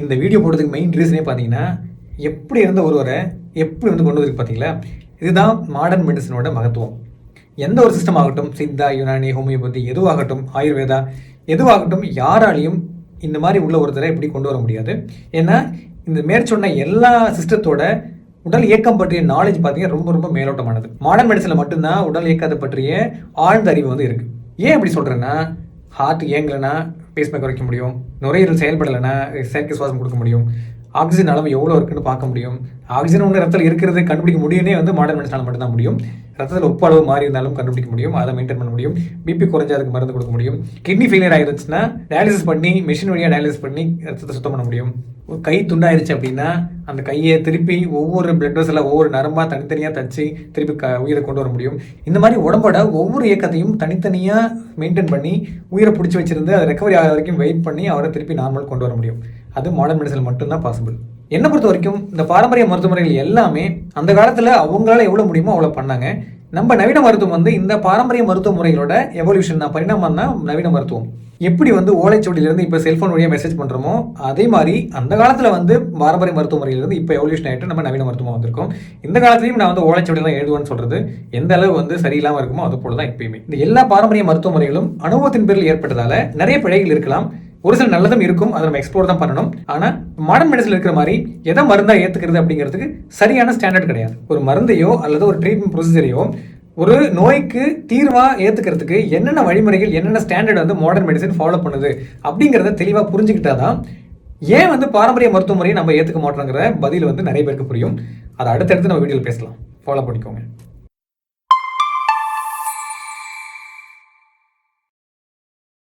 இந்த வீடியோ போடுறதுக்கு மெயின் ரீசனே பார்த்தீங்கன்னா, எப்படி இருந்த ஒருவரை எப்படி வந்து கொண்டு வந்து பார்த்தீங்களா, இதுதான் மாடர்ன் மெடிசனோட மகத்துவம். எந்த ஒரு சிஸ்டம் ஆகட்டும், சித்தா, யுனானி, ஹோமியோபதி எதுவாகட்டும், ஆயுர்வேதா எதுவாகட்டும், யாராலையும் இந்த மாதிரி உள்ள ஒருத்தரை எப்படி கொண்டு வர முடியாது. ஏன்னா இந்த மேற்சொன்ன எல்லா சிஸ்டத்தோட உடல் இயக்கம் பற்றிய நாலேஜ் பார்த்தீங்கன்னா ரொம்ப ரொம்ப மேலோட்டமானது. மாடர்ன் மெடிசனில் மட்டும்தான் உடல் இயக்கத்தை பற்றிய ஆழ்ந்த அறிவு வந்து இருக்குது. ஏன் அப்படி சொல்கிறேன்னா, ஹார்ட் இயங்கலைன்னா பேஸ்மேக்கர் வைக்க முடியும், நுரையீரல் செயல்படலைன்னா செயற்கை சுவாசம் கொடுக்க முடியும், ஆக்சிஜன் அளவு எவ்வளோ இருக்குன்னு பார்க்க முடியும், ஆக்சிஜன் ஒன்று ரத்தத்தில் இருக்கிறது கண்டுபிடிக்க முடியும்னே வந்து மாடர்ன் மெடிசனால் மட்டும்தான் முடியும். ரத்தத்தில் உப்பு அளவு மாறி இருந்தாலும் கண்டுபிடிக்க முடியும், அதை மெயின்டைன் பண்ண முடியும். பிபி குறைஞ்சா அதுக்கு மருந்து கொடுக்க முடியும். கிட்னி ஃபெயிலியர் ஆகிருச்சுன்னா டயாலிசிஸ் பண்ணி மெஷின் வழியாக டயாலிசிஸ் பண்ணி ரத்தத்தை சுத்தம் பண்ண முடியும். ஒரு கை துண்டாயிருச்சு அப்படின்னா அந்த கையை திருப்பி ஒவ்வொரு பிளட் வெசலில் ஒவ்வொரு நரம்பாக தனித்தனியாக தச்சு திருப்பி உயிரை கொண்டு வர முடியும். இந்த மாதிரி உடம்போட ஒவ்வொரு இயக்கத்தையும் தனித்தனியாக மெயின்டைன் பண்ணி உயிரை பிடிச்சி வச்சிருந்து அதை ரெக்கவரி ஆகிற வரைக்கும் வெயிட் பண்ணி அவரை திருப்பி நார்மல் கொண்டு வர முடியும். அது மாடர்ன் மெடிசன் மட்டும்தான் பாசிபிள். என்னை பொறுத்த வரைக்கும் இந்த பாரம்பரிய மருத்துவ முறைகள் எல்லாமே அந்த காலத்தில் அவங்களால எவ்வளோ முடியுமோ அவ்வளோ பண்ணாங்க. நம்ம நவீன மருத்துவம் வந்து இந்த பாரம்பரிய மருத்துவ முறைகளோட எவல்யூஷன் தான், பரிணாமம் தான் நவீன மருத்துவம். எப்படி வந்து ஓலைச்சுவடியிலேருந்து இப்போ செல்ஃபோன் வழியாக மெசேஜ் பண்ணுறோமோ அதே மாதிரி அந்த காலத்தில் வந்து பாரம்பரிய மருத்துவ முறையிலேருந்து இப்போ எவல்யூஷன் ஆகிட்டு நம்ம நவீன மருத்துவம் வந்திருக்கோம். இந்த காலத்துலையும் நான் வந்து ஓலைச்சுவடியெல்லாம் எழுதுவேன்னு சொல்கிறது எந்த அளவு வந்து சரியில்லாமல் இருக்குமோ அது போல தான் எப்பயுமே. இந்த எல்லா பாரம்பரிய மருத்துவ முறைகளும் அனுபவத்தின் பேரில் ஏற்பட்டதால நிறைய பிழைகள் இருக்கலாம். ஒரு சில நல்லதும் இருக்கும், அதை நம்ம எக்ஸ்ப்ளோர் தான் பண்ணணும். ஆனால் மாடர்ன் மெடிசன் இருக்கிற மாதிரி எதை மருந்தாக ஏற்றுக்கிறது அப்படிங்கிறதுக்கு சரியான ஸ்டாண்டர்ட் கிடையாது. ஒரு மருந்தையோ அல்லது ஒரு ட்ரீட்மெண்ட் ப்ரொசீஜரையோ ஒரு நோய்க்கு தீர்வாக ஏற்றுக்கிறதுக்கு என்னென்ன வழிமுறைகள், என்னென்ன ஸ்டாண்டர்ட் வந்து மாடர்ன் மெடிசன் ஃபாலோ பண்ணுது அப்படிங்கிறத தெளிவாக புரிஞ்சுக்கிட்டா தான் ஏன் வந்து பாரம்பரிய மருத்துவ முறையை நம்ம ஏற்றுக்க மாட்டோங்கிற பதில் வந்து நிறைய பேருக்கு புரியும். அதை அடுத்தடுத்து நம்ம வீடியோவில் பேசலாம். ஃபாலோ பண்ணிக்கோங்க.